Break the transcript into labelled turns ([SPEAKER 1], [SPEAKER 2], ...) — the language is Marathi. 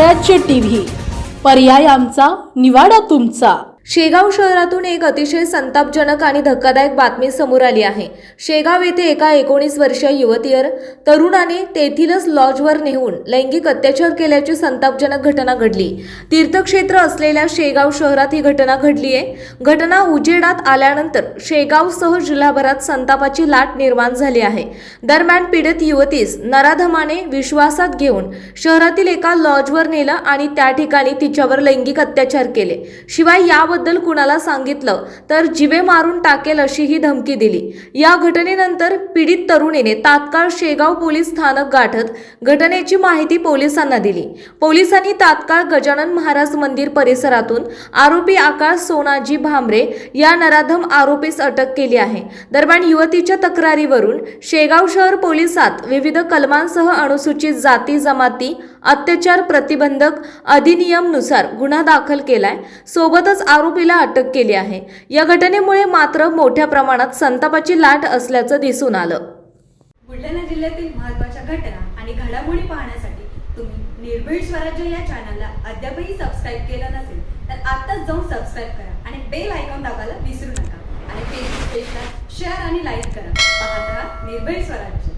[SPEAKER 1] स्वराज्य टीव्ही, पर्याय आमचा, निवाडा तुमचा।
[SPEAKER 2] शेगाव शहरातून एक अतिशय संतापजनक आणि धक्कादायक बातमी समोर आली आहे। शेगाव येथे एका 19 वर्षीय युवतीवर तरुणाने तेथीलच लॉजवर नेऊन लैंगिक अत्याचार केल्याची संतापजनक घटना घडली। तीर्थक्षेत्र असलेल्या शेगाव शहरात ही घटना घडली आहे। घटना उजेडात आल्यानंतर शेगावसह जिल्हाभरात संतापाची लाट निर्माण झाली आहे। दरम्यान पीडित युवतीस नराधमाने विश्वासात घेऊन शहरातील एका लॉजवर नेलं आणि त्या ठिकाणी तिच्यावर लैंगिक अत्याचार केले। शिवाय याबद्दल कुणाला सांगितलं तर जीवे मारून टाकेल अशी ही धमकी दिली। या घटनेनंतर पीडित तरुणीने तात्काळ शेगाव पोलीस स्थानक गाठत घटनेची माहिती पोलिसांना दिली। पोलिसांनी तात्काळ गजानन महाराज मंदिर परिसरातून आरोपी आकाश सोनाजी भामरे या नराधम आरोपीस अटक केली आहे। दरम्यान युवतीच्या तक्रारीवरून शेगाव शहर पोलिसात विविध कलमांसह अनुसूचित जाती जमाती अत्याचार प्रतिबंधक अधिनियमनुसार गुन्हा दाखल केलाय। सोबतच आरोपीला अटक केली आहे। या घटनेमुळे मात्र मोठ्या प्रमाणात संतापाची लाट असल्याचं दिसून आलं।
[SPEAKER 3] बुलढाणा जिल्ह्यातील महत्त्वाच्या घटना आणि घडामोडी पाहण्यासाठी तुम्ही निर्भीड स्वराज्य या चॅनलला अद्यापही सबस्क्राइब केलं नसेल तर आत्ताच जाऊन सबस्क्राइब करा आणि बेल आयकॉन दाबायला विसरू नका आणि फेसबुक पेजला शेअर आणि लाईक करा। पाहत रहा निर्भीड स्वराज्य।